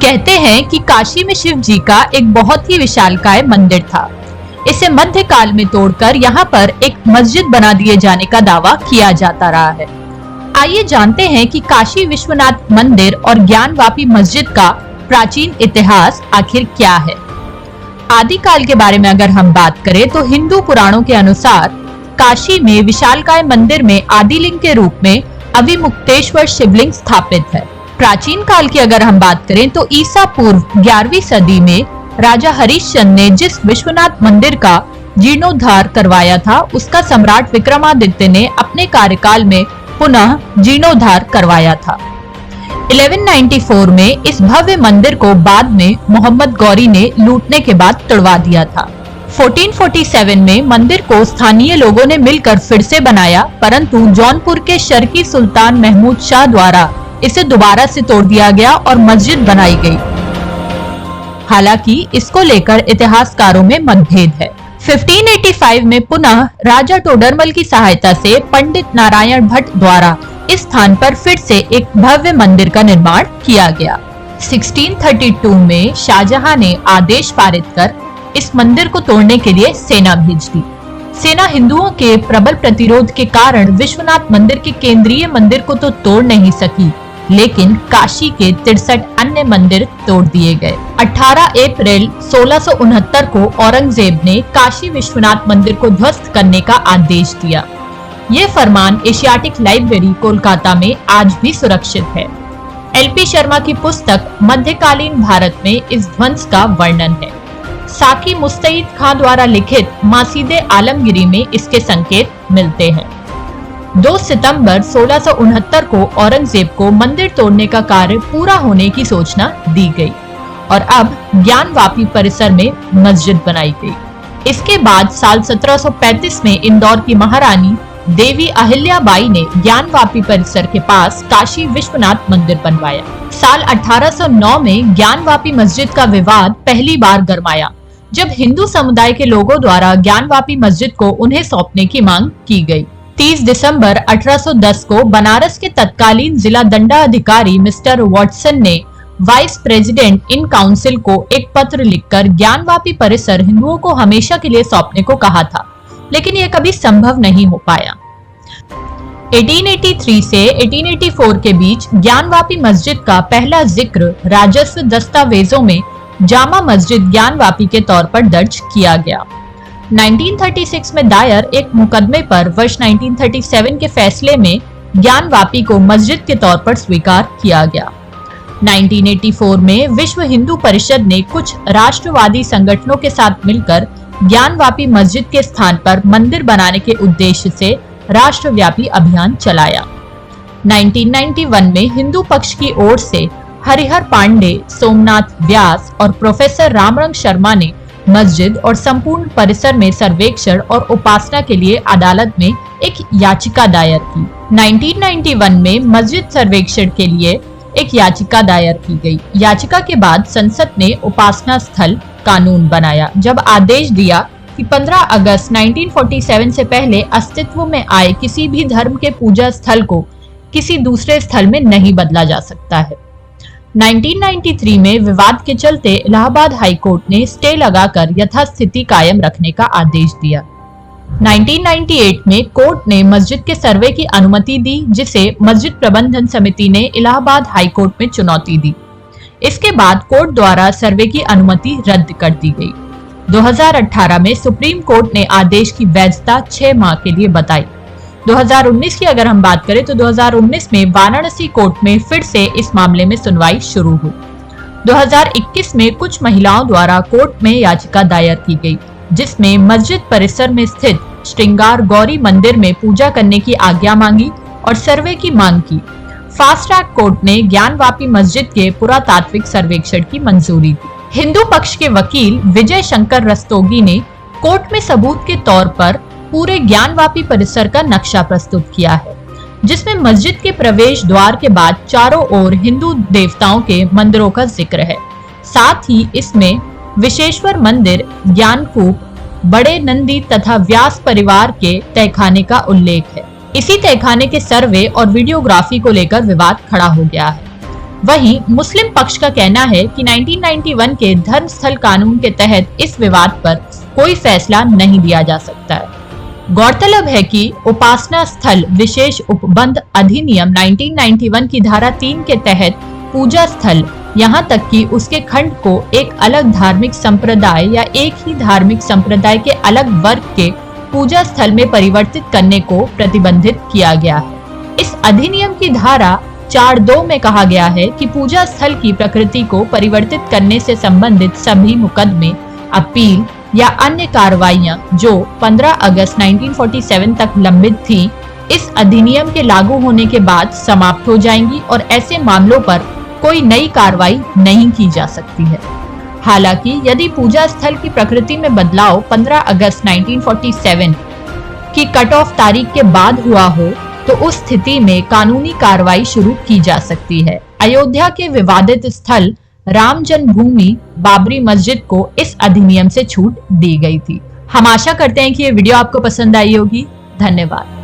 कहते हैं कि काशी में शिव जी का एक बहुत ही विशालकाय मंदिर था। इसे मध्यकाल में तोड़कर यहाँ पर एक मस्जिद बना दिए जाने का दावा किया जाता रहा है। आइए जानते हैं कि काशी विश्वनाथ मंदिर और ज्ञानवापी मस्जिद का प्राचीन इतिहास आखिर क्या है। आदिकाल के बारे में अगर हम बात करें तो हिंदू पुराणों के अनुसार काशी में विशालकाय मंदिर में आदिलिंग के रूप में अविमुक्तेश्वर शिवलिंग स्थापित है। प्राचीन काल की अगर हम बात करें तो ईसा पूर्व 11वीं सदी में राजा हरिश्चंद्र ने जिस विश्वनाथ मंदिर का जीर्णोद्धार करवाया था उसका सम्राट विक्रमादित्य ने अपने कार्यकाल में पुनः जीर्णोद्धार करवाया था। 1194 में इस भव्य मंदिर को बाद में मोहम्मद गौरी ने लूटने के बाद तोड़वा दिया था। 1447 में मंदिर को स्थानीय लोगों ने मिलकर फिर से बनाया, परंतु जौनपुर के शर्की सुल्तान महमूद शाह द्वारा इसे दोबारा से तोड़ दिया गया और मस्जिद बनाई गई। हालांकि इसको लेकर इतिहासकारों में मतभेद है। 1585 में पुनः राजा टोडरमल की सहायता से पंडित नारायण भट्ट द्वारा इस स्थान पर फिर से एक भव्य मंदिर का निर्माण किया गया। 1632 में शाहजहां ने आदेश पारित कर इस मंदिर को तोड़ने के लिए सेना भेज दी। सेना हिंदुओं के प्रबल प्रतिरोध के कारण विश्वनाथ मंदिर के केंद्रीय मंदिर को तो तोड़ नहीं सकी, लेकिन काशी के 63 अन्य मंदिर तोड़ दिए गए। 18 अप्रैल 1669 को औरंगजेब ने काशी विश्वनाथ मंदिर को ध्वस्त करने का आदेश दिया। ये फरमान एशियाटिक लाइब्रेरी कोलकाता में आज भी सुरक्षित है। एलपी शर्मा की पुस्तक मध्यकालीन भारत में इस ध्वंस का वर्णन है। साकी मुस्तईद खां द्वारा लिखित मासीदे आलमगिरी में इसके संकेत मिलते हैं। 2 सितंबर 1669 को औरंगजेब को मंदिर तोड़ने का कार्य पूरा होने की सूचना दी गई और अब ज्ञानवापी परिसर में मस्जिद बनाई गई। इसके बाद साल 1735 में इंदौर की महारानी देवी अहिल्याबाई ने ज्ञानवापी परिसर के पास काशी विश्वनाथ मंदिर बनवाया। साल 1809 में ज्ञानवापी मस्जिद का विवाद पहली बार गरमाया, जब हिंदू समुदाय के लोगों द्वारा ज्ञानवापी मस्जिद को उन्हें सौंपने की मांग की गई। 30 दिसंबर 1810 को बनारस के तत्कालीन जिला दंडाधिकारी मिस्टर वॉटसन ने वाइस प्रेसिडेंट इन काउंसिल को एक पत्र लिखकर ज्ञानवापी परिसर हिंदुओं को हमेशा के लिए सौंपने को कहा था, लेकिन यह कभी संभव नहीं हो पाया। 1883 से 1884 के बीच ज्ञानवापी मस्जिद का पहला जिक्र राजस्व दस्तावेजों में जामा मस्जिद ज्ञानवापी के तौर पर दर्ज किया गया। 1936 में दायर एक मुकदमे पर वर्ष 1937 के फैसले में ज्ञानवापी को मस्जिद के तौर पर स्वीकार किया गया। 1984 में विश्व हिंदू परिषद ने कुछ राष्ट्रवादी संगठनों के साथ मिलकर ज्ञानवापी मस्जिद के स्थान पर मंदिर बनाने के उद्देश्य से राष्ट्रव्यापी अभियान चलाया। 1991 में हिंदू पक्ष की ओर से हरिहर पांडे, सोमनाथ व्यास और प्रोफेसर रामरंग शर्मा ने मस्जिद और संपूर्ण परिसर में सर्वेक्षण और उपासना के लिए अदालत में एक याचिका दायर की। 1991 में मस्जिद सर्वेक्षण के लिए एक याचिका दायर की गई। याचिका के बाद संसद ने उपासना स्थल कानून बनाया, जब आदेश दिया कि 15 अगस्त 1947 से पहले अस्तित्व में आए किसी भी धर्म के पूजा स्थल को किसी दूसरे स्थल में नहीं बदला जा सकता है। 1993 में विवाद के चलते इलाहाबाद हाई कोर्ट ने स्टे लगाकर यथास्थिति कायम रखने का आदेश दिया। 1998 में कोर्ट ने मस्जिद के सर्वे की अनुमति दी, जिसे मस्जिद प्रबंधन समिति ने इलाहाबाद हाई कोर्ट में चुनौती दी। इसके बाद कोर्ट द्वारा सर्वे की अनुमति रद्द कर दी गई। 2018 में सुप्रीम कोर्ट ने आदेश की वैधता 6 माह के लिए बताई। 2019 की अगर हम बात करें तो 2019 में वाराणसी कोर्ट में फिर से इस मामले में सुनवाई शुरू हुई। 2021 में कुछ महिलाओं द्वारा कोर्ट में याचिका दायर की गई, जिसमें मस्जिद परिसर में स्थित श्रृंगार गौरी मंदिर में पूजा करने की आज्ञा मांगी और सर्वे की मांग की। फास्ट ट्रैक कोर्ट ने ज्ञानवापी मस्जिद के पुरातात्विक सर्वेक्षण की मंजूरी दी। हिंदू पक्ष के वकील विजय शंकर रस्तोगी ने कोर्ट में सबूत के तौर पर पूरे ज्ञानवापी परिसर का नक्शा प्रस्तुत किया है, जिसमें मस्जिद के प्रवेश द्वार के बाद चारों ओर हिंदू देवताओं के मंदिरों का जिक्र है। साथ ही इसमें विशेश्वर मंदिर, ज्ञानकूप, बड़े नंदी तथा व्यास परिवार के तहखाने का उल्लेख है। इसी तहखाने के सर्वे और वीडियोग्राफी को लेकर विवाद खड़ा हो गया है। वहीं मुस्लिम पक्ष का कहना है कि 1991 के धर्म स्थल कानून के तहत इस विवाद पर कोई फैसला नहीं लिया जा सकता है। गौरतलब है कि उपासना स्थल विशेष उपबंध अधिनियम 1991 की धारा 3 के तहत पूजा स्थल यहाँ तक कि उसके खंड को एक अलग धार्मिक संप्रदाय या एक ही धार्मिक संप्रदाय के अलग वर्ग के पूजा स्थल में परिवर्तित करने को प्रतिबंधित किया गया है। इस अधिनियम की धारा 4(2) में कहा गया है कि पूजा स्थल की प्रकृति को परिवर्तित करने से संबंधित सभी मुकदमे, अपील या अन्य कार्रवाइयां जो 15 अगस्त 1947 तक लंबित थी, इस अधिनियम के लागू होने के बाद समाप्त हो जाएंगी और ऐसे मामलों पर कोई नई कार्रवाई नहीं की जा सकती है। हालांकि यदि पूजा स्थल की प्रकृति में बदलाव 15 अगस्त 1947 की कट ऑफ तारीख के बाद हुआ हो तो उस स्थिति में कानूनी कार्रवाई शुरू की जा सकती है। अयोध्या के विवादित स्थल राम जन्मभूमि बाबरी मस्जिद को इस अधिनियम से छूट दी गई थी। हम आशा करते हैं कि ये वीडियो आपको पसंद आई होगी। धन्यवाद।